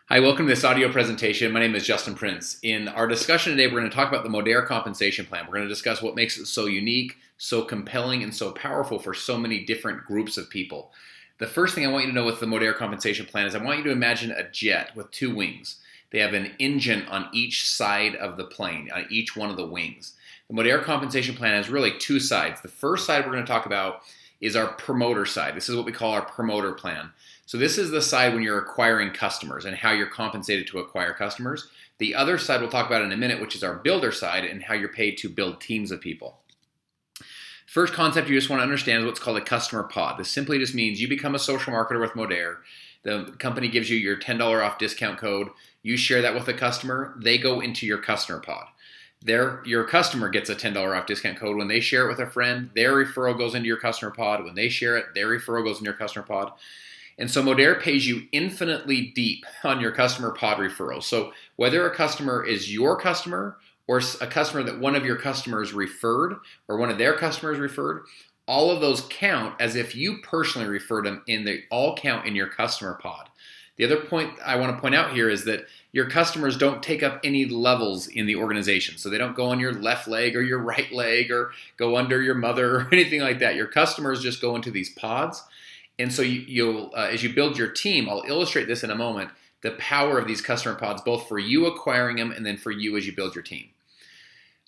Hi, welcome to this audio presentation. My name is Justin Prince. In our discussion today, we're going to talk about the Modere compensation plan. We're going to discuss what makes it so unique, so compelling, and so powerful for so many different groups of people. The first thing I want you to know with the Modere compensation plan is I want you to imagine a jet with two wings. They have an engine on each side of the plane, on each one of the wings. The Modere compensation plan has really two sides. The first side we're going to talk about is our promoter side. This is what we call our promoter plan. So this is the side when you're acquiring customers and how you're compensated to acquire customers. The other side we'll talk about in a minute, which is our builder side and how you're paid to build teams of people. First concept you just want to understand is what's called a customer pod. This simply just means you become a social marketer with Modere. The company gives you your $10 off discount code. You share that with a customer. They go into your customer pod. Your customer gets a $10 off discount code. When they share it with a friend, their referral goes into your customer pod. When they share it, their referral goes in your customer pod. And so Modere pays you infinitely deep on your customer pod referrals. So whether a customer is your customer or a customer that one of your customers referred or one of their customers referred, all of those count as if you personally referred them, and they all count in your customer pod. The other point I want to point out here is that your customers don't take up any levels in the organization. So they don't go on your left leg or your right leg or go under your mother or anything like that. Your customers just go into these pods. And so you'll, as you build your team, I'll illustrate this in a moment, the power of these customer pods, both for you acquiring them and then for you as you build your team.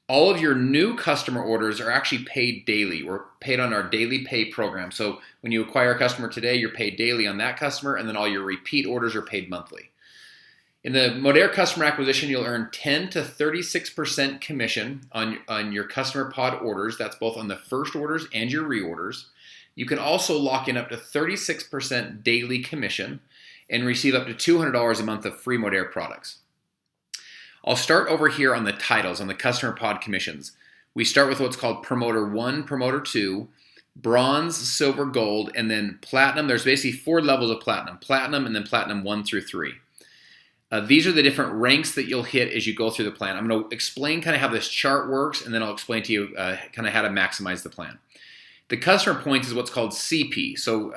All of your new customer orders are actually paid daily. We're paid on our daily pay program. So when you acquire a customer today, you're paid daily on that customer, and then all your repeat orders are paid monthly. In the Modere customer acquisition, you'll earn 10 to 36% commission on your customer pod orders. That's both on the first orders and your reorders. You can also lock in up to 36% daily commission and receive up to $200 a month of free Modere products. I'll start over here on the titles, on the customer pod commissions. We start with what's called Promoter 1, Promoter 2, Bronze, Silver, Gold, and then Platinum. There's basically 4 levels of Platinum, and then Platinum 1 through 3. These are the different ranks that you'll hit as you go through the plan. I'm going to explain kind of how this chart works, and then I'll explain to you kind of how to maximize the plan. The customer points is what's called CP. So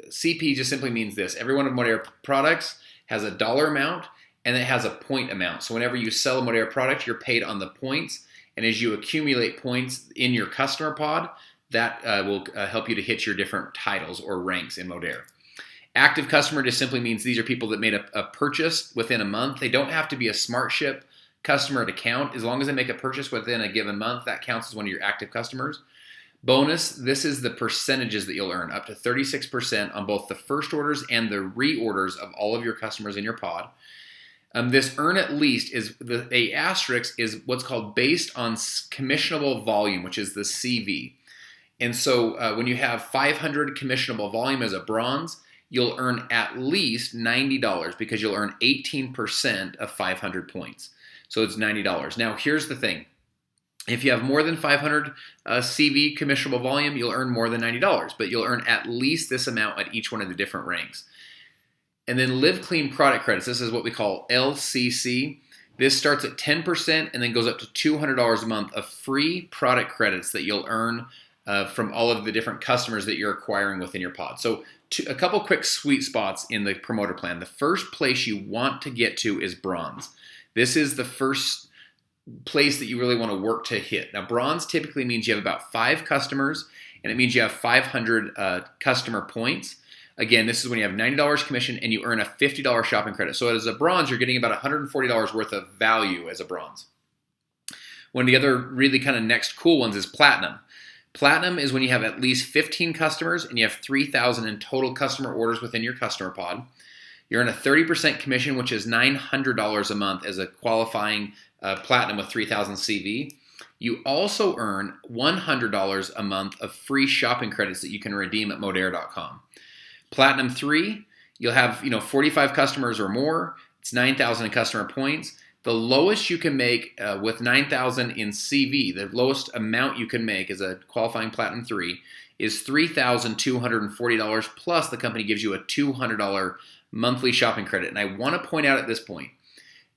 CP just simply means this. Every one of Modere products has a dollar amount and it has a point amount. So whenever you sell a Modere product, you're paid on the points. And as you accumulate points in your customer pod, that will help you to hit your different titles or ranks in Modere. Active customer just simply means these are people that made a purchase within a month. They don't have to be a SmartShip customer to count. As long as they make a purchase within a given month, that counts as one of your active customers. Bonus, this is the percentages that you'll earn, up to 36% on both the first orders and the reorders of all of your customers in your pod. This earn at least is a asterisk is what's called based on commissionable volume, which is the CV. And so when you have 500 commissionable volume as a bronze, you'll earn at least $90 because you'll earn 18% of 500 points. So it's $90. Now here's the thing. If you have more than 500 CV commissionable volume, you'll earn more than $90, but you'll earn at least this amount at each one of the different ranks. And then Live Clean product credits. This is what we call LCC. This starts at 10% and then goes up to $200 a month of free product credits that you'll earn from all of the different customers that you're acquiring within your pod. So a couple quick sweet spots in the promoter plan. The first place you want to get to is bronze. This is the first place that you really want to work to hit. Now, bronze typically means you have about 5 customers, and it means you have 500 customer points. Again, this is when you have $90 commission and you earn a $50 shopping credit. So as a bronze, you're getting about $140 worth of value as a bronze. One of the other really kind of next cool ones is platinum. Platinum is when you have at least 15 customers and you have 3,000 in total customer orders within your customer pod. You earn a 30% commission, which is $900 a month as a qualifying platinum with 3,000 CV. You also earn $100 a month of free shopping credits that you can redeem at Modere.com. Platinum 3, you'll have 45 customers or more. It's 9,000 in customer points. The lowest you can make with 9,000 in CV, the lowest amount you can make as a qualifying Platinum 3 is $3,240 plus the company gives you a $200 monthly shopping credit. And I want to point out at this point,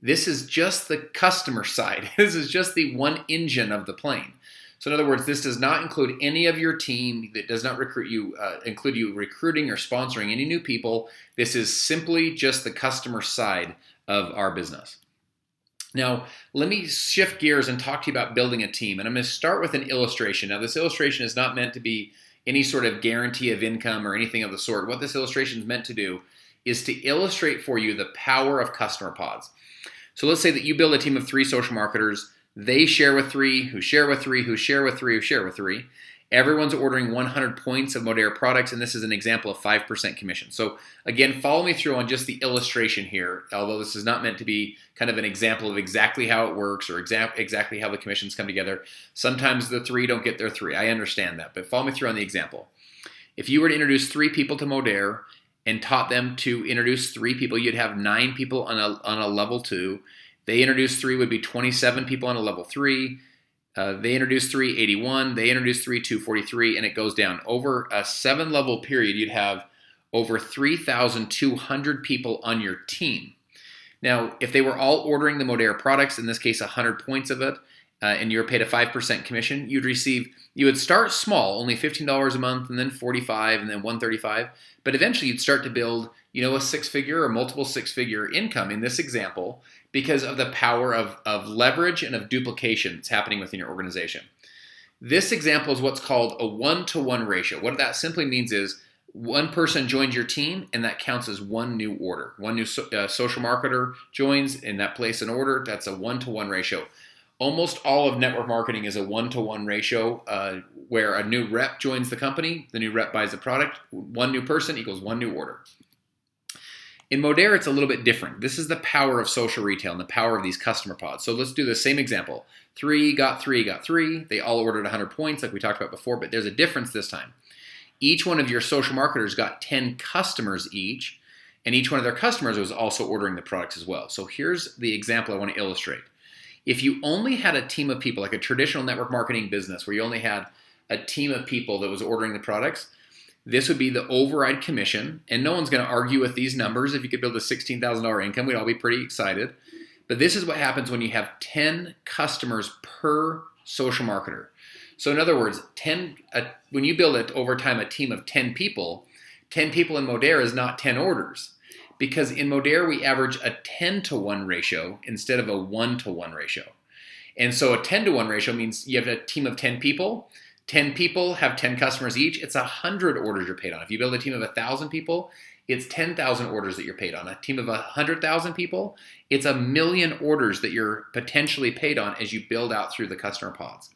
this is just the customer side. This is just the one engine of the plane. So in other words, this does not include any of your team. That does not include you recruiting or sponsoring any new people. This is simply just the customer side of our business. Now, let me shift gears and talk to you about building a team. And I'm going to start with an illustration. Now, this illustration is not meant to be any sort of guarantee of income or anything of the sort. What this illustration is meant to do is to illustrate for you the power of customer pods. So let's say that you build a team of 3 social marketers. They share with 3, who share with 3, who share with 3, who share with 3. Everyone's ordering 100 points of Modere products, and this is an example of 5% commission. So again, follow me through on just the illustration here, although this is not meant to be kind of an example of exactly how it works or exactly how the commissions come together. Sometimes the 3 don't get their 3. I understand that, but follow me through on the example. If you were to introduce 3 people to Modere and taught them to introduce 3 people, you'd have 9 people on a level 2. They introduced 3 would be 27 people on a level 3. They introduced 3, 81. They introduced 3, 243, and it goes down. Over a 7-level period, you'd have over 3,200 people on your team. Now, if they were all ordering the Modere products, in this case 100 points of it, and you were paid a 5% commission, you would start small, only $15 a month, and then $45, and then $135, but eventually you'd start to build, a 6-figure or multiple 6-figure income in this example because of the power of leverage and of duplication that's happening within your organization. This example is what's called a 1-to-1 ratio. What that simply means is one person joins your team, and that counts as one new order. One new social marketer joins, and that places an order. That's a 1-to-1 ratio. Almost all of network marketing is a 1-to-1 ratio where a new rep joins the company, the new rep buys the product, one new person equals one new order. In Modere, it's a little bit different. This is the power of social retail and the power of these customer pods. So let's do the same example. 3 got 3 got 3. They all ordered 100 points like we talked about before, but there's a difference this time. Each one of your social marketers got 10 customers each, and each one of their customers was also ordering the products as well. So here's the example I want to illustrate. If you only had a team of people, like a traditional network marketing business where you only had a team of people that was ordering the products, this would be the override commission, and no one's going to argue with these numbers. If you could build a $16,000 income, we'd all be pretty excited. But this is what happens when you have 10 customers per social marketer. So in other words, when you build it over time a team of 10 people in Modere is not 10 orders. Because in Modere, we average a 10-to-1 ratio instead of a 1-to-1 ratio. And so a 10-to-1 ratio means you have a team of 10 people. 10 people have 10 customers each. It's 100 orders you're paid on. If you build a team of 1,000 people, it's 10,000 orders that you're paid on. A team of 100,000 people, it's 1,000,000 orders that you're potentially paid on as you build out through the customer pods.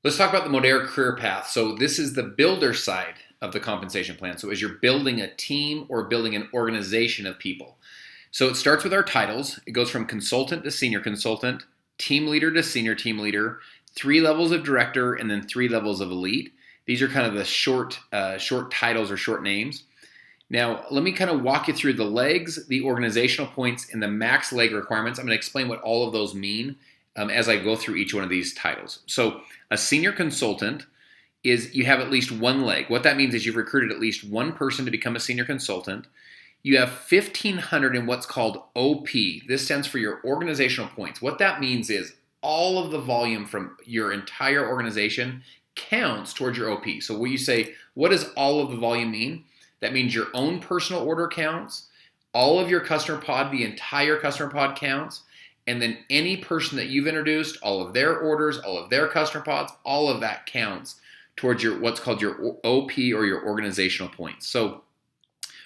Let's talk about the Modere career path. So this is the builder side of the compensation plan. So as you're building a team or building an organization of people. So it starts with our titles. It goes from consultant to senior consultant, team leader to senior team leader, 3 levels of director, and then 3 levels of elite. These are kind of the short titles or short names. Now, let me kind of walk you through the legs, the organizational points, and the max leg requirements. I'm going to explain what all of those mean as I go through each one of these titles. So a senior consultant is you have at least 1 leg. What that means is you've recruited at least 1 person to become a senior consultant. You have 1,500 in what's called OP. This stands for your organizational points. What that means is all of the volume from your entire organization counts towards your OP. So when you say, what does all of the volume mean? That means your own personal order counts, all of your customer pod, the entire customer pod counts, and then any person that you've introduced, all of their orders, all of their customer pods, all of that counts towards your what's called your OP or your organizational points. So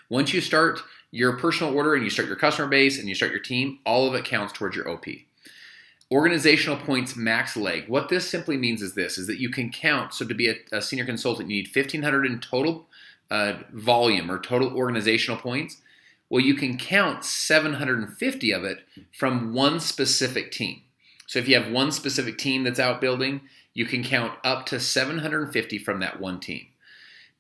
once you start your personal order and you start your customer base and you start your team, all of it counts towards your OP. Organizational points max leg. What this simply means is that you can count. So to be a senior consultant, you need 1,500 in total volume or total organizational points. Well, you can count 750 of it from one specific team. So if you have one specific team that's out building, you can count up to 750 from that one team.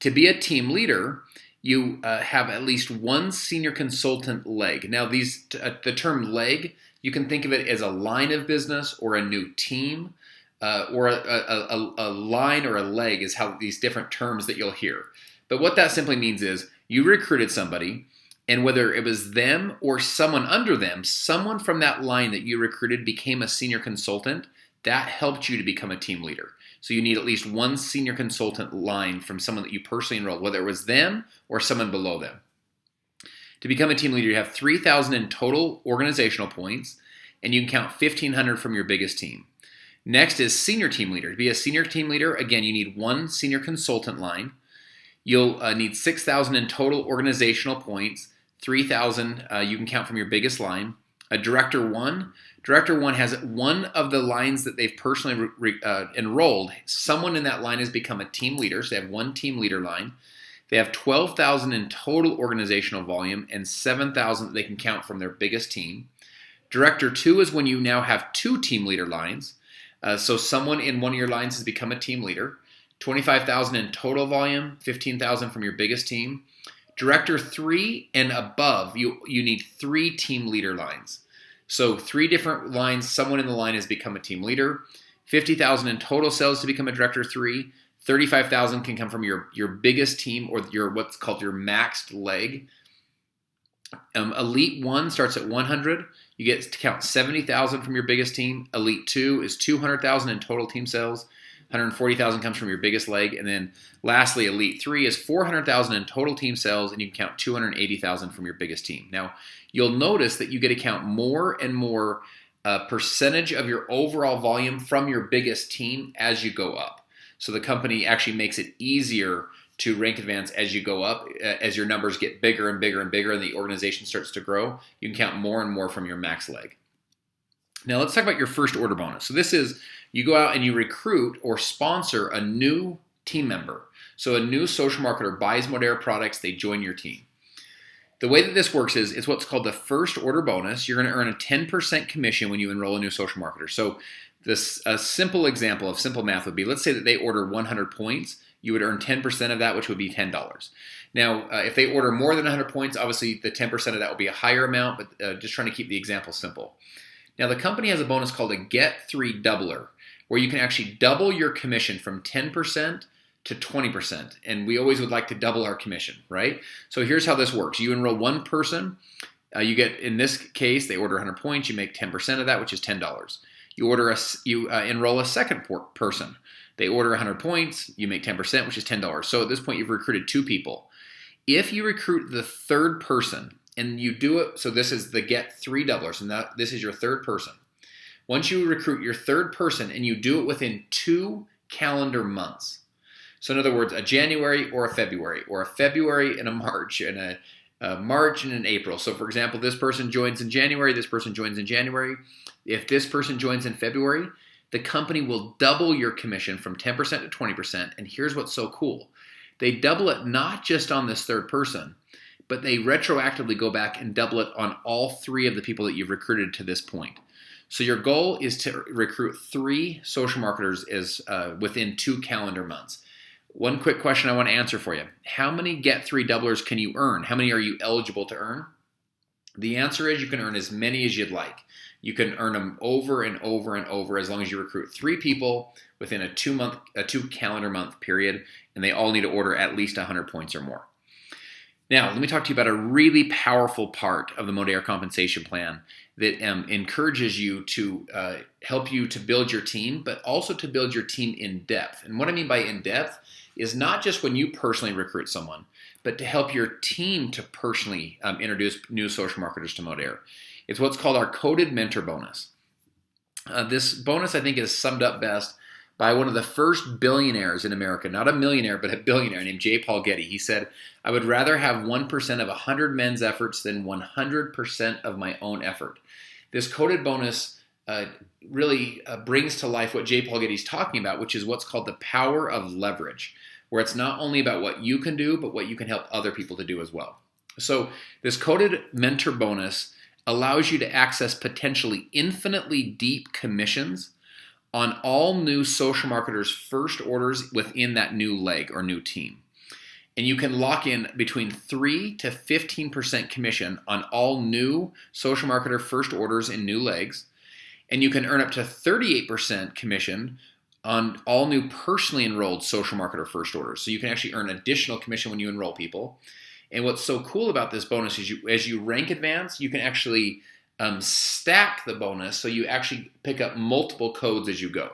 To be a team leader, you have at least 1 senior consultant leg. Now, the term leg, you can think of it as a line of business or a new team, or a line or a leg is how these different terms that you'll hear. But what that simply means is you recruited somebody, and whether it was them or someone under them, someone from that line that you recruited became a senior consultant, that helped you to become a team leader. So you need at least one senior consultant line from someone that you personally enrolled, whether it was them or someone below them. To become a team leader, you have 3,000 in total organizational points, and you can count 1,500 from your biggest team. Next is senior team leader. To be a senior team leader, again, you need one senior consultant line. You'll need 6,000 in total organizational points. 3,000 you can count from your biggest line. A director one. Director one has one of the lines that they've personally enrolled. Someone in that line has become a team leader, so they have one team leader line. They have 12,000 in total organizational volume and 7,000 that they can count from their biggest team. Director two is when you now have two team leader lines. So someone in one of your lines has become a team leader. 25,000 in total volume, 15,000 from your biggest team. Director 3 and above, you need 3 team leader lines. So 3 different lines, someone in the line has become a team leader. 50,000 in total sales to become a Director 3. 35,000 can come from your biggest team or your what's called your maxed leg. Elite 1 starts at 100. You get to count 70,000 from your biggest team. Elite 2 is 200,000 in total team sales. 140,000 comes from your biggest leg. And then lastly, Elite 3 is 400,000 in total team sales, and you can count 280,000 from your biggest team. Now, you'll notice that you get to count more and more percentage of your overall volume from your biggest team as you go up. So the company actually makes it easier to rank advance as you go up. As your numbers get bigger and bigger and bigger and the organization starts to grow, you can count more and more from your max leg. Now let's talk about your first order bonus. So this is, you go out and you recruit or sponsor a new team member. So a new social marketer buys Modere products, they join your team. The way that this works is it's what's called the first order bonus. You're going to earn a 10% commission when you enroll a new social marketer. So this a simple example of simple math would be, let's say that they order 100 points. You would earn 10% of that, which would be $10. Now, if they order more than 100 points, obviously the 10% of that will be a higher amount, but just trying to keep the example simple. Now, the company has a bonus called a Get 3 Doubler, where you can actually double your commission from 10% to 20%. And we always would like to double our commission, right? So here's how this works. You enroll one person. You get, in this case, they order 100 points. You make 10% of that, which is $10. You enroll a second person. They order 100 points. You make 10%, which is $10. So at this point, you've recruited 2 people. If you recruit the third person, and you do it, so this is the Get 3 Doublers, and this is your third person. Once you recruit your third person and you do it within 2 calendar months, so in other words, a January or a February and a March, and a March and an April. So for example, this person joins in January, this person joins in January. If this person joins in February, the company will double your commission from 10% to 20%. And here's what's so cool. They double it not just on this third person, but they retroactively go back and double it on all 3 of the people that you've recruited to this point. So your goal is to recruit 3 social marketers within 2 calendar months. One quick question I want to answer for you. How many Get 3 Doublers can you earn? How many are you eligible to earn? The answer is you can earn as many as you'd like. You can earn them over and over and over as long as you recruit 3 people within a 2 calendar month period, and they all need to order at least 100 points or more. Now, let me talk to you about a really powerful part of the Modere compensation plan that encourages you to help you to build your team, but also to build your team in depth. And what I mean by in depth is not just when you personally recruit someone, but to help your team to personally introduce new social marketers to Modere. It's what's called our coded mentor bonus. This bonus, I think, is summed up best by one of the first billionaires in America, not a millionaire, but a billionaire named J. Paul Getty. He said, "I would rather have 1% of 100 men's efforts than 100% of my own effort." This coded bonus really brings to life what J. Paul Getty's talking about, which is what's called the power of leverage, where it's not only about what you can do, but what you can help other people to do as well. So this coded mentor bonus allows you to access potentially infinitely deep commissions on all new social marketers' first orders within that new leg or new team. And you can lock in between 3 to 15% commission on all new social marketer first orders in new legs. And you can earn up to 38% commission on all new personally enrolled social marketer first orders. So you can actually earn additional commission when you enroll people. And what's so cool about this bonus is as you rank advance, you can actually stack the bonus, so you actually pick up multiple codes as you go.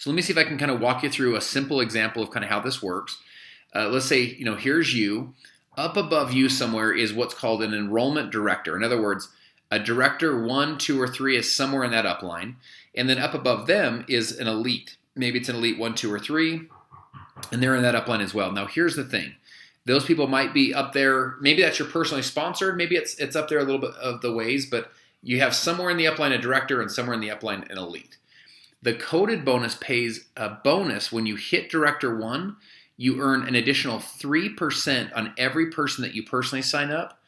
So let me see if I can kind of walk you through a simple example of kind of how this works. Let's say, here's you. Up above you somewhere is what's called an enrollment director. In other words, a director 1, 2, or 3 is somewhere in that upline. And then up above them is an elite. Maybe it's an elite 1, 2, or 3, and they're in that upline as well. Now, here's the thing. Those people might be up there. Maybe that's your personally sponsored. Maybe it's up there a little bit of the ways, but you have somewhere in the upline a director and somewhere in the upline an elite. The coded bonus pays a bonus when you hit director 1. You earn an additional 3% on every person that you personally sign up,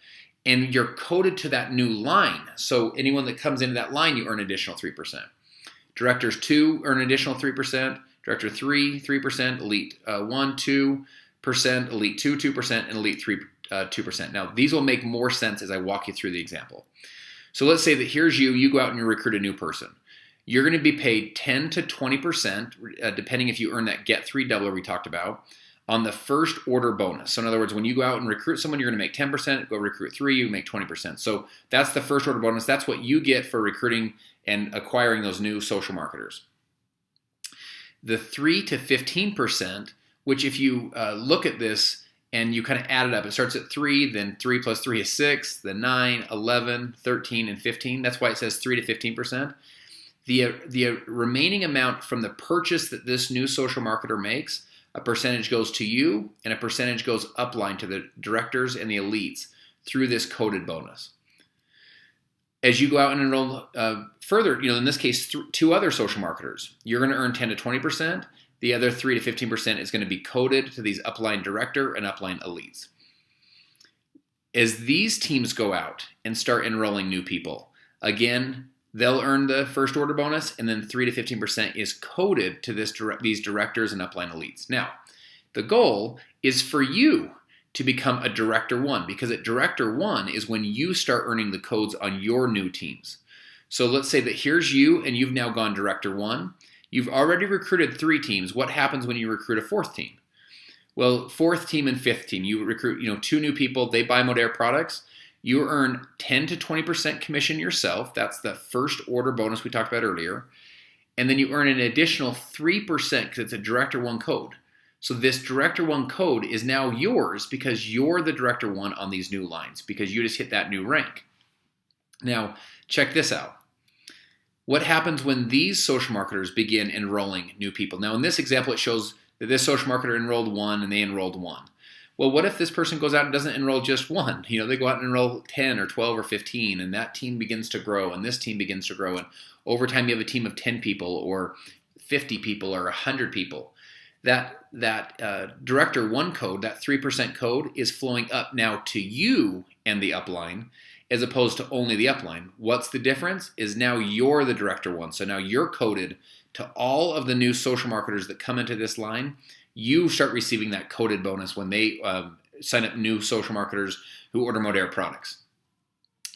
and you're coded to that new line. So anyone that comes into that line, you earn an additional 3%. Directors 2 earn an additional 3%. Director 3, 3%. Elite 1, 2%. Elite 2, 2%. And Elite 3, 2%. Now, these will make more sense as I walk you through the example. So let's say that here's you. You go out and you recruit a new person. You're going to be paid 10 to 20%, depending if you earn that get 3 doubler we talked about, on the first order bonus. So in other words, when you go out and recruit someone, you're going to make 10%. Go recruit 3, you make 20%. So that's the first order bonus. That's what you get for recruiting and acquiring those new social marketers. The 3 to 15%, which if you look at this and you kind of add it up, it starts at 3, then 3 plus 3 is 6, then 9, 11, 13, and 15. That's why it says 3 to 15%. The remaining amount from the purchase that this new social marketer makes, a percentage goes to you and a percentage goes upline to the directors and the elites through this coded bonus. As you go out and enroll further, in this case, 2 other social marketers, you're going to earn 10 to 20%. The other 3 to 15% is going to be coded to these upline director and upline elites. As these teams go out and start enrolling new people, again, they'll earn the first order bonus, and then 3 to 15% is coded to these directors and upline elites. Now, the goal is for you to become a director 1, because at director 1 is when you start earning the codes on your new teams. So let's say that here's you, and you've now gone director 1. You've already recruited 3 teams. What happens when you recruit a 4th team? Well, 4th team and 5th team, you recruit 2 new people. They buy Modere products. You earn 10 to 20% commission yourself. That's the first order bonus we talked about earlier. And then you earn an additional 3% because it's a Director 1 code. So this Director 1 code is now yours because you're the Director 1 on these new lines because you just hit that new rank. Now, check this out. What happens when these social marketers begin enrolling new people? Now, in this example, it shows that this social marketer enrolled 1 and they enrolled 1. Well, what if this person goes out and doesn't enroll just 1? They go out and enroll 10 or 12 or 15, and that team begins to grow, and this team begins to grow, and over time you have a team of 10 people or 50 people or 100 people. That Director 1 code, that 3% code, is flowing up now to you and the upline as opposed to only the upline. What's the difference? Is now you're the Director 1. So now you're coded to all of the new social marketers that come into this line. You start receiving that coded bonus when they sign up new social marketers who order Modere products.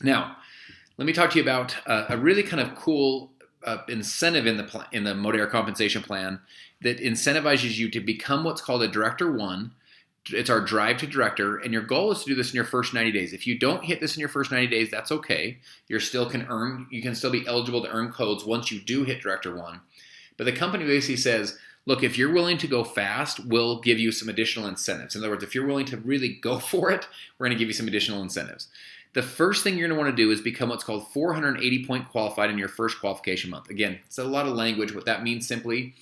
Now, let me talk to you about a really kind of cool incentive in the Modere compensation plan that incentivizes you to become what's called a Director 1. It's our drive to director, and your goal is to do this in your first 90 days. If you don't hit this in your first 90 days, that's okay. You can still be eligible to earn codes once you do hit Director 1. But the company basically says, look, if you're willing to go fast, we'll give you some additional incentives. In other words, if you're willing to really go for it, we're going to give you some additional incentives. The first thing you're going to want to do is become what's called 480-point qualified in your first qualification month. Again, it's a lot of language. What that means simply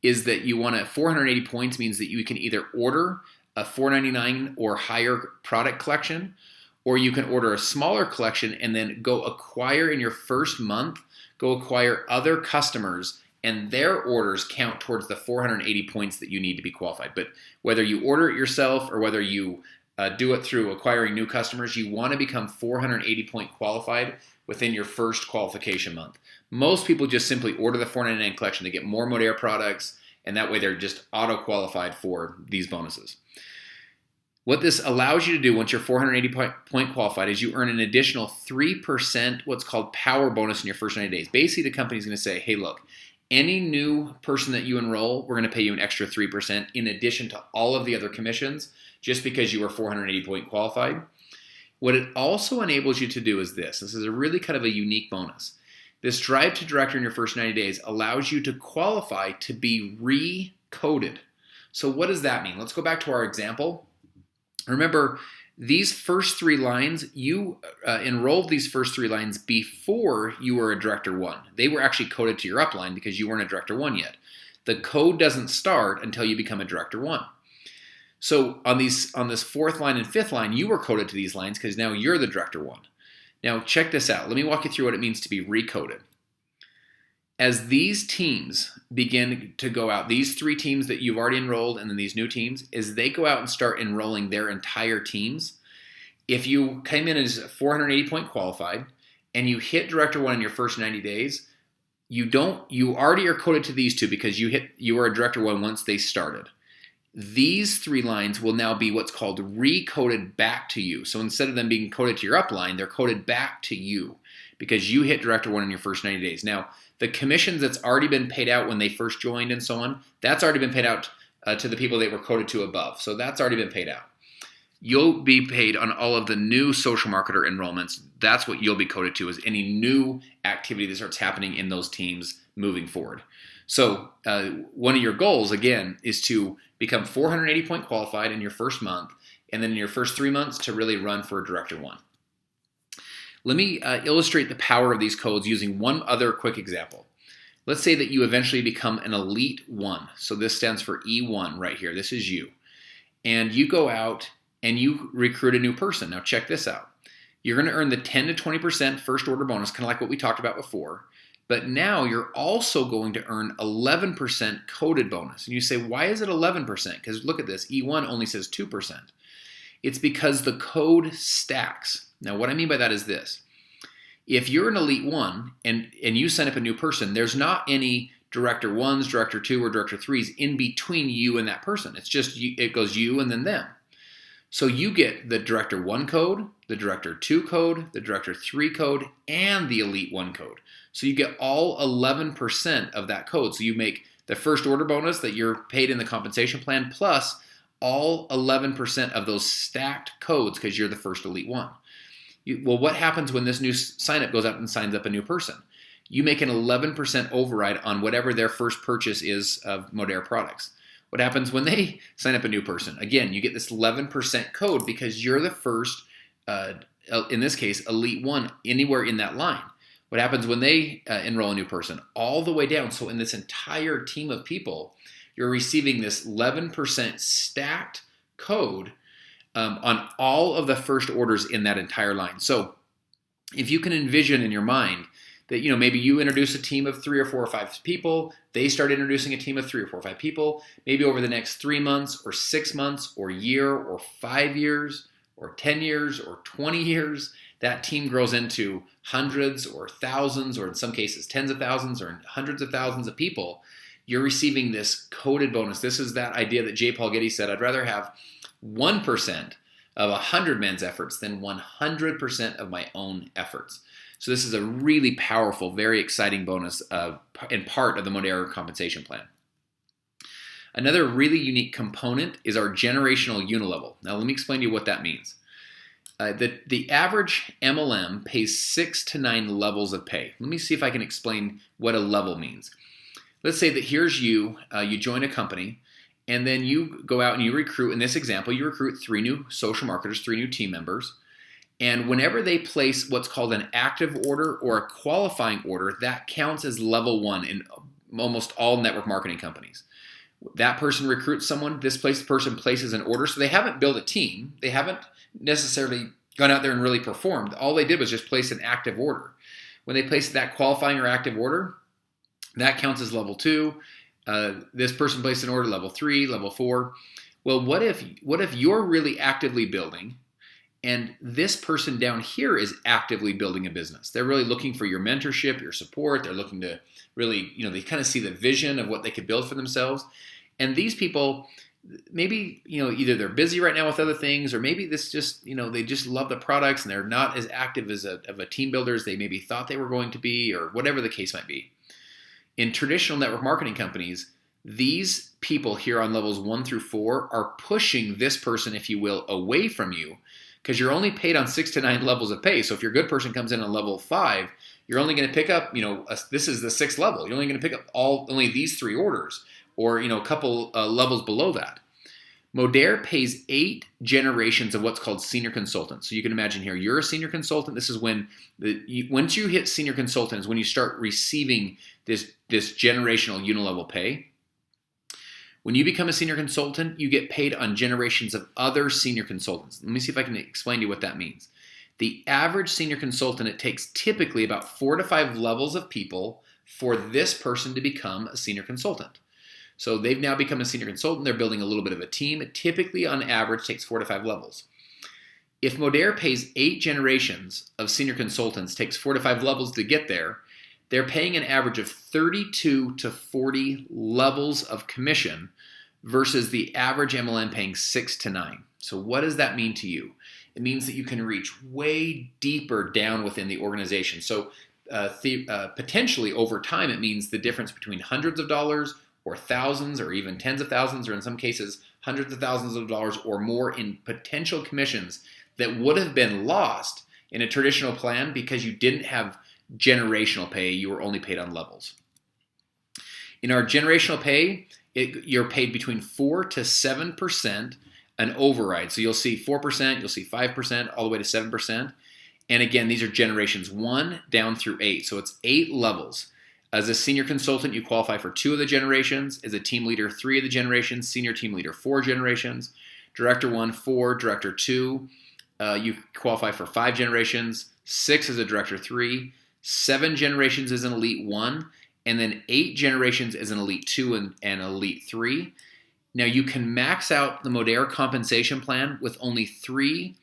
is that 480 points means that you can either order a $4.99 or higher product collection, or you can order a smaller collection and then go acquire in your first month, go acquire other customers, and their orders count towards the 480 points that you need to be qualified. But whether you order it yourself or whether you do it through acquiring new customers, you want to become 480-point qualified within your first qualification month. Most people just simply order the $4.99 collection. They get more Modere products, and that way they're just auto-qualified for these bonuses. What this allows you to do once you're 480-point qualified is you earn an additional 3% what's called power bonus in your first 90 days. Basically, the company's going to say, hey, look, any new person that you enroll, we're going to pay you an extra 3% in addition to all of the other commissions just because you are 480-point qualified. What it also enables you to do is this. This is a really kind of a unique bonus. This drive to director in your first 90 days allows you to qualify to be recoded. So what does that mean? Let's go back to our example. Remember, these first 3 lines, you enrolled these first 3 lines before you were a Director 1. They were actually coded to your upline because you weren't a Director 1 yet. The code doesn't start until you become a Director 1. So on this 4th line and 5th line, you were coded to these lines because now you're the Director 1. Now check this out. Let me walk you through what it means to be recoded. As these teams begin to go out, these 3 teams that you've already enrolled and then these new teams, as they go out and start enrolling their entire teams, if you came in as 480 point qualified and you hit Director 1 in your first 90 days, you already are coded to these 2 because you were a Director 1 once they started. These 3 lines will now be what's called recoded back to you. So instead of them being coded to your upline, they're coded back to you because you hit Director 1 in your first 90 days. Now, the commissions that's already been paid out when they first joined and so on, that's already been paid out to the people they were coded to above. So that's already been paid out. You'll be paid on all of the new social marketer enrollments. That's what you'll be coded to, is any new activity that starts happening in those teams moving forward. So one of your goals, again, is to become 480 point qualified in your first month, and then in your first 3 months to really run for Director 1. Let me illustrate the power of these codes using one other quick example. Let's say that you eventually become an Elite 1. So this stands for E1 right here. This is you. And you go out and you recruit a new person. Now check this out. You're going to earn the 10 to 20% first order bonus, kind of like what we talked about before. But now you're also going to earn 11% coded bonus. And you say, why is it 11%? Because look at this. E1 only says 2%. It's because the code stacks. Now, what I mean by that is this. If you're an Elite 1 and you sign up a new person, there's not any Director 1s, Director 2, or Director 3s in between you and that person. It's just, it goes you and then them. So you get the Director 1 code, the Director 2 code, the Director 3 code, and the Elite 1 code. So you get all 11% of that code. So you make the first order bonus that you're paid in the compensation plan plus all 11% of those stacked codes because you're the first Elite 1. Well, what happens when this new sign-up goes out and signs up a new person? You make an 11% override on whatever their first purchase is of Modere products. What happens when they sign up a new person? Again, you get this 11% code because you're the first, in this case, Elite 1 anywhere in that line. What happens when they enroll a new person? All the way down. So in this entire team of people, you're receiving this 11% stacked code on all of the first orders in that entire line. So if you can envision in your mind that, maybe you introduce a team of 3 or 4 or 5 people, they start introducing a team of 3 or 4 or 5 people, maybe over the next 3 months or 6 months or year or 5 years or 10 years or 20 years, that team grows into hundreds or thousands or in some cases tens of thousands or hundreds of thousands of people. You're receiving this coded bonus. This is that idea that J. Paul Getty said, I'd rather have 1% of 100 men's efforts than 100% of my own efforts. So this is a really powerful, very exciting bonus and part of the Modere compensation plan. Another really unique component is our generational unilevel. Now let me explain to you what that means. The average MLM pays 6 to 9 levels of pay. Let me see if I can explain what a level means. Let's say that here's you join a company, and then you go out and you recruit, in this example, you recruit 3 new social marketers, 3 new team members. And whenever they place what's called an active order or a qualifying order, that counts as level 1 in almost all network marketing companies. That person recruits someone, this person places an order. So they haven't built a team. They haven't necessarily gone out there and really performed. All they did was just place an active order. When they place that qualifying or active order, that counts as level 2. This person placed an order level 3, level 4. Well, what if you're really actively building and this person down here is actively building a business? They're really looking for your mentorship, your support. They're looking to really, they kind of see the vision of what they could build for themselves. And these people, maybe, either they're busy right now with other things, or maybe this just, they just love the products and they're not as active as of a team builder as they maybe thought they were going to be, or whatever the case might be. In traditional network marketing companies, these people here on levels 1 through 4 are pushing this person, if you will, away from you because you're only paid on 6 to 9 levels of pay. So if your good person comes in on level 5, you're only going to pick up, this is the 6th level. You're only going to pick up only these 3 orders, or a couple levels below that. Modere pays 8 generations of what's called senior consultant. So you can imagine here, you're a senior consultant. This is when once you hit senior consultant is when you start receiving this generational unilevel pay. When you become a senior consultant, you get paid on generations of other senior consultants. Let me see if I can explain to you what that means. The average senior consultant, it takes typically about 4 to 5 levels of people for this person to become a senior consultant. So they've now become a senior consultant. They're building a little bit of a team. It typically, on average, takes 4 to 5 levels. If Modere pays 8 generations of senior consultants, takes 4 to 5 levels to get there, they're paying an average of 32 to 40 levels of commission versus the average MLM paying 6 to 9. So what does that mean to you? It means that you can reach way deeper down within the organization. So potentially over time, it means the difference between hundreds of dollars or thousands or even tens of thousands, or in some cases, hundreds of thousands of dollars or more in potential commissions that would have been lost in a traditional plan because you didn't have generational pay. You were only paid on levels. In our generational pay, you're paid between 4 to 7% an override. So you'll see 4%, you'll see 5%, all the way to 7%. And again, these are generations 1 down through 8. So it's 8 levels. As a senior consultant, you qualify for 2 of the generations. As a team leader, 3 of the generations. Senior team leader, 4 generations. Director 1, 4. Director 2, you qualify for 5 generations. 6 as a director 3. 7 generations as an elite 1. And then 8 generations as an elite 2 and elite 3. Now you can max out the Modere compensation plan with only 3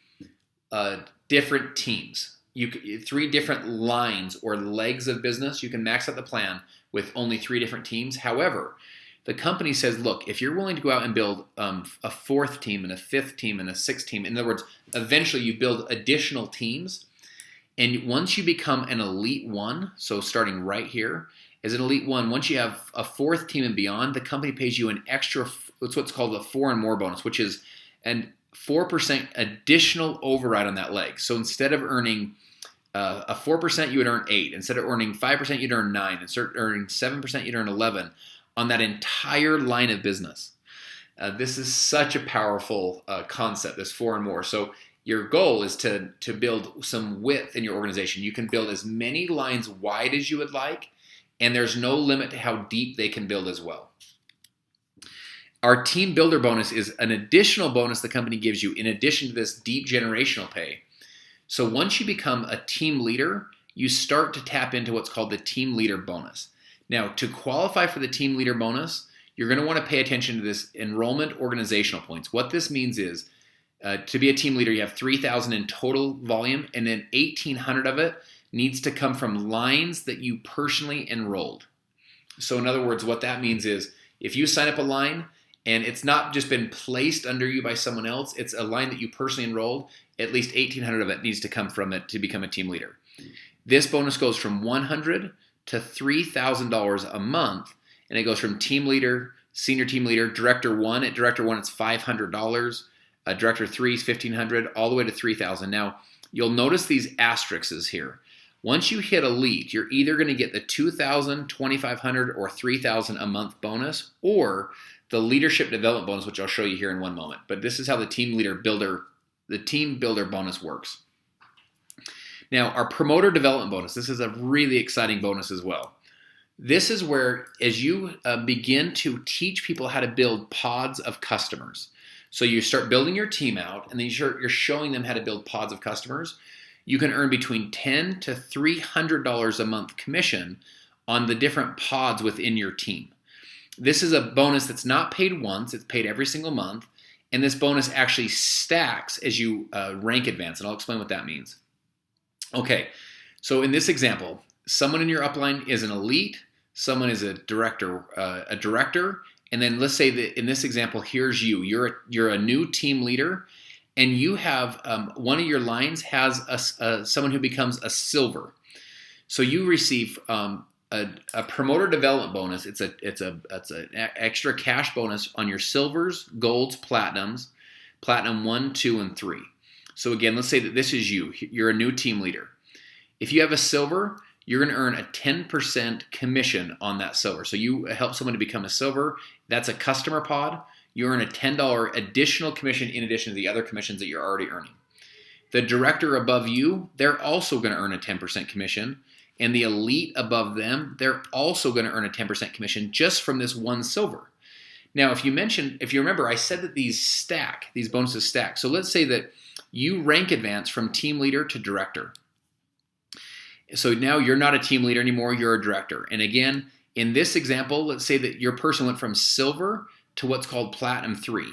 different teams. 3 different lines or legs of business. You can max out the plan with only 3 different teams. However, the company says, look, if you're willing to go out and build a 4th team and a 5th team and a 6th team, in other words, eventually you build additional teams. And once you become an elite 1, so starting right here, as an elite 1, once you have a 4th team and beyond, the company pays you an extra, it's what's called a 4 and more bonus, which is an 4% additional override on that leg. So instead of earning a 4%, you would earn 8. Instead of earning 5%, you'd earn 9. Instead of earning 7%, you'd earn 11 on that entire line of business. This is such a powerful concept, this 4 and more. So your goal is to build some width in your organization. You can build as many lines wide as you would like, and there's no limit to how deep they can build as well. Our team builder bonus is an additional bonus the company gives you in addition to this deep generational pay. So once you become a team leader, you start to tap into what's called the team leader bonus. Now, to qualify for the team leader bonus, you're going to want to pay attention to this enrollment organizational points. What this means is to be a team leader, you have 3,000 in total volume, and then 1,800 of it needs to come from lines that you personally enrolled. So in other words, what that means is if you sign up a line and it's not just been placed under you by someone else, it's a line that you personally enrolled, at least 1,800 of it needs to come from it to become a team leader. This bonus goes from $100 to $3,000 a month, and it goes from team leader, senior team leader, director 1. At director 1, it's $500. Director 3 is $1,500, all the way to $3,000. Now, you'll notice these asterisks here. Once you hit elite, you're either going to get the $2,000, $2,500, or $3,000 a month bonus, or the leadership development bonus, which I'll show you here in one moment. But this is how the team builder bonus works. Now, our promoter development bonus, this is a really exciting bonus as well. This is where, as you begin to teach people how to build pods of customers, so you start building your team out, and then you're showing them how to build pods of customers, you can earn between $10 to $300 a month commission on the different pods within your team. This is a bonus that's not paid once, it's paid every single month, and this bonus actually stacks as you rank advance, and I'll explain what that means. Okay, so in this example, someone in your upline is an elite, someone is a director, and then let's say that in this example, here's you. You're a new team leader, and you have one of your lines has someone who becomes a silver. So you receive a promoter development bonus. It's an extra cash bonus on your silvers, golds, platinums, platinum 1, 2, and 3. So again, let's say that this is you. You're a new team leader. If you have a silver, you're going to earn a 10% commission on that silver. So you help someone to become a silver. That's a customer pod. You earn a $10 additional commission in addition to the other commissions that you're already earning. The director above you, they're also going to earn a 10% commission. And the elite above them, they're also going to earn a 10% commission just from this one silver. Now, if you remember, I said that these bonuses stack. So let's say that you rank advance from team leader to director. So now you're not a team leader anymore, you're a director. And again, in this example, let's say that your person went from silver to what's called Platinum 3.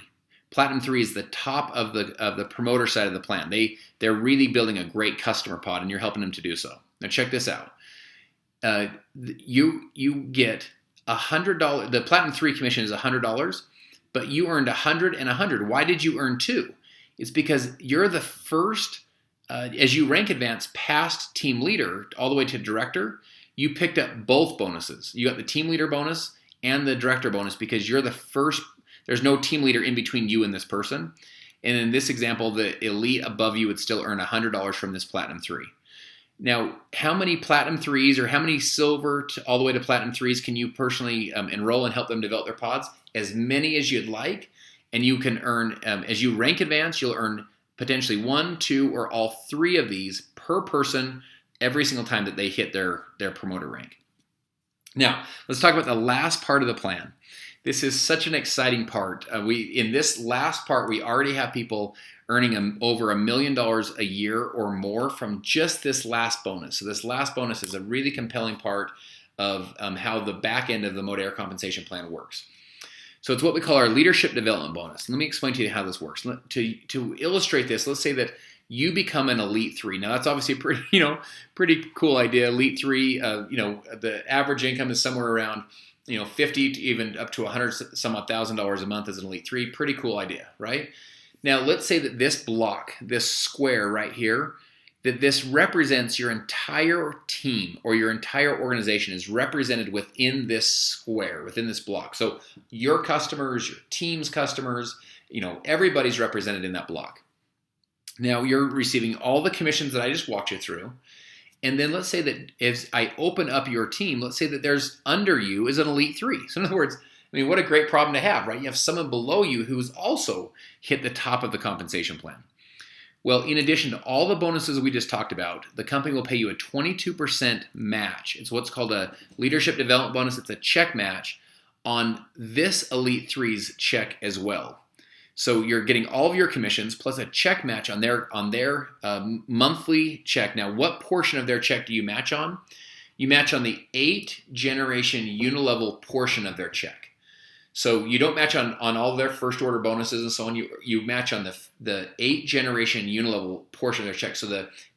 Platinum 3 is the top of the promoter side of the plan. They're really building a great customer pod, and you're helping them to do so. Now check this out. You get $100. The Platinum 3 commission is $100, but you earned $100 and $100. Why did you earn 2? It's because you're the first. As you rank advance past team leader all the way to director, you picked up both bonuses. You got the team leader bonus and the director bonus because you're the first. There's no team leader in between you and this person. And in this example, the elite above you would still earn $100 from this Platinum 3. Now, how many Platinum 3s or how many silver all the way to Platinum 3s can you personally enroll and help them develop their pods? As many as you'd like. And you can earn, as you rank advance, you'll earn potentially 1, 2, or all 3 of these per person every single time that they hit their promoter rank. Now, let's talk about the last part of the plan. This is such an exciting part. In this last part, we already have people earning over $1 million a year or more from just this last bonus. So this last bonus is a really compelling part of how the back end of the Modere compensation plan works. So it's what we call our leadership development bonus. Let me explain to you how this works. To illustrate this, let's say that you become an elite 3. Now that's obviously a pretty cool idea. Elite 3, the average income is somewhere around 50 to even up to $100,000 a month as an elite 3. Pretty cool idea, right? Now let's say that this block, this square right here, that this represents your entire team or your entire organization is represented within this square, within this block. So your customers, your team's customers, everybody's represented in that block. Now you're receiving all the commissions that I just walked you through. And then let's say that as I open up your team, let's say that there's under you is an elite 3. So in other words, what a great problem to have, right? You have someone below you who's also hit the top of the compensation plan. Well, in addition to all the bonuses we just talked about, the company will pay you a 22% match. It's what's called a leadership development bonus. It's a check match on this Elite 3's check as well. So you're getting all of your commissions plus a check match on their monthly check. Now, what portion of their check do you match on? You match on the 8th generation unilevel portion of their check. So you don't match on all their first order bonuses and so on. You match on the 8th generation unilevel portion of their check. So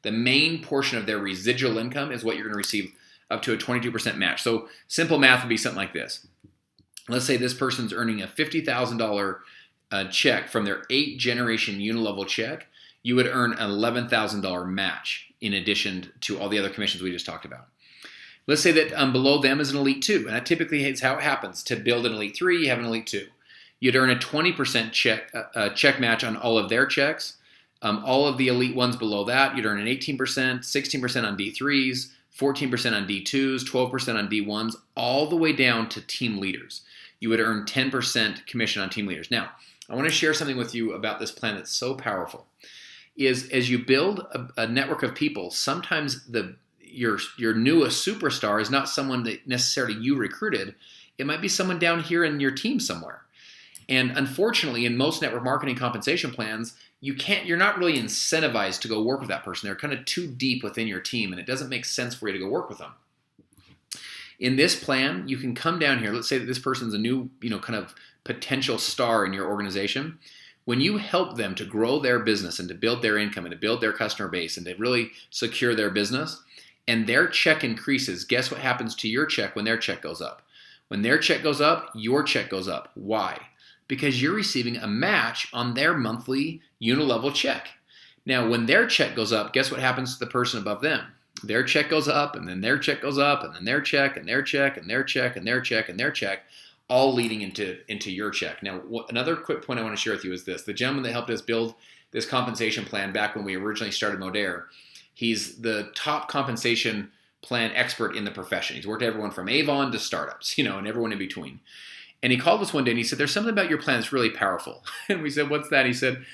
the main portion of their residual income is what you're going to receive up to a 22% match. So simple math would be something like this. Let's say this person's earning a $50,000 check from their 8th generation unilevel check. You would earn an $11,000 match in addition to all the other commissions we just talked about. Let's say that below them is an Elite 2, and that typically is how it happens. To build an Elite 3, you have an Elite 2. You'd earn a 20% check match on all of their checks. All of the Elite ones below that, you'd earn an 18%, 16% on D3s, 14% on D2s, 12% on D1s, all the way down to team leaders. You would earn 10% commission on team leaders. Now, I want to share something with you about this plan that's so powerful. Is as you build a network of people, sometimes your newest superstar is not someone that necessarily you recruited. It might be someone down here in your team somewhere. And unfortunately, in most network marketing compensation plans, you're not really incentivized to go work with that person. They're kind of too deep within your team, and it doesn't make sense for you to go work with them. In this plan, you can come down here. Let's say that this person's a new, kind of potential star in your organization. When you help them to grow their business and to build their income and to build their customer base and to really secure their business, and their check increases, guess what happens to your check when their check goes up? When their check goes up, your check goes up. Why? Because you're receiving a match on their monthly unilevel check. Now, when their check goes up, guess what happens to the person above them? Their check goes up, and then their check goes up, and then their check, and their check, and their check, and their check, and their check, all leading into your check. Now, another quick point I want to share with you is this. The gentleman that helped us build this compensation plan back when we originally started Modere. He's the top compensation plan expert in the profession. He's worked everyone from Avon to startups, and everyone in between. And he called us one day and he said, there's something about your plan that's really powerful. And we said, what's that? He said,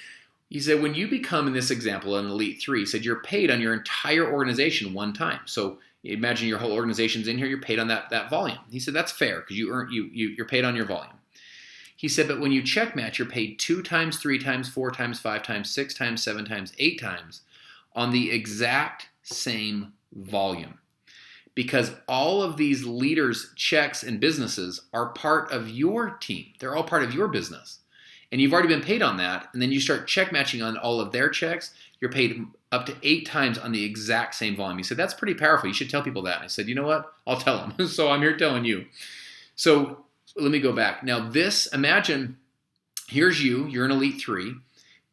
when you become, in this example, an Elite 3, he said, you're paid on your entire organization one time. So imagine your whole organization's in here, you're paid on that volume. He said, that's fair because you're paid on your volume. He said, but when you check match, you're paid 2 times, 3 times, 4 times, 5 times, 6 times, 7 times, 8 times on the exact same volume. Because all of these leaders' checks and businesses are part of your team. They're all part of your business. And you've already been paid on that. And then you start check matching on all of their checks. You're paid up to 8 times on the exact same volume. He said, that's pretty powerful. You should tell people that. And I said, you know what? I'll tell them. So I'm here telling you. So let me go back. Now imagine, here's you're an Elite 3.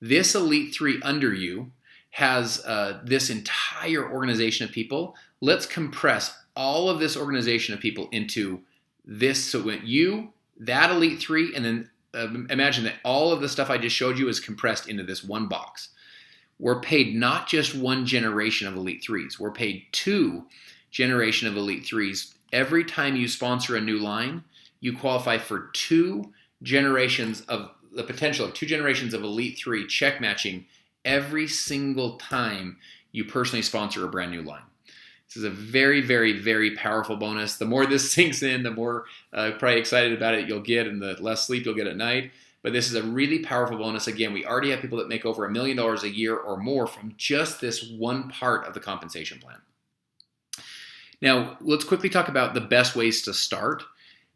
This Elite 3 under you has this entire organization of people. Let's compress all of this organization of people into this. So when that Elite 3, and then imagine that all of the stuff I just showed you is compressed into this one box. We're paid not just one generation of Elite 3s. We're paid 2 generation of Elite 3s. Every time you sponsor a new line, you qualify for 2 generations of the potential of 2 generations of Elite 3 check matching every single time you personally sponsor a brand new line. This is a very, very, very powerful bonus. The more this sinks in, the more probably excited about it you'll get and the less sleep you'll get at night. But this is a really powerful bonus. Again, we already have people that make over $1 million a year or more from just this one part of the compensation plan. Now, let's quickly talk about the best ways to start.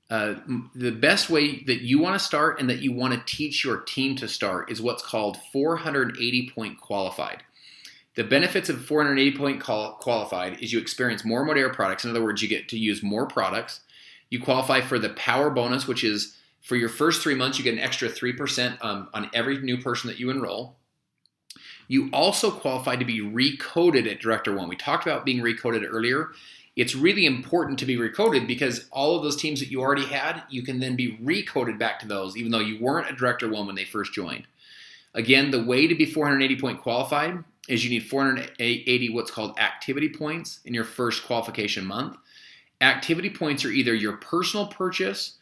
The best way that you want to start and that you want to teach your team to start is what's called 480 point qualified. The benefits of 480 point qualified is you experience more Modere products. In other words, you get to use more products. You qualify for the power bonus, which is for your first 3 months, you get an extra 3% on every new person that you enroll. You also qualify to be recoded at Director 1. We talked about being recoded earlier. It's really important to be recoded because all of those teams that you already had, you can then be recoded back to those, even though you weren't a Director 1 when they first joined. Again, the way to be 480 point qualified is you need 480 what's called activity points in your first qualification month. Activity points are either your personal purchase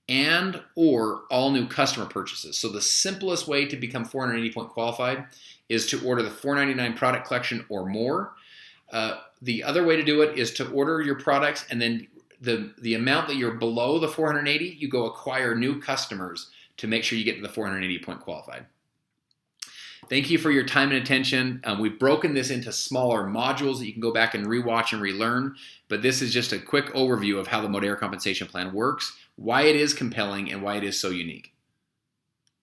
and or all new customer purchases. So the simplest way to become 480 point qualified is to order the $4.99 product collection or more. The other way to do it is to order your products, and then the amount that you're below the 480, you go acquire new customers to make sure you get to the 480 point qualified. Thank you for your time and attention. We've broken this into smaller modules that you can go back and rewatch and relearn, but this is just a quick overview of how the Modere compensation plan works, why it is compelling, and why it is so unique.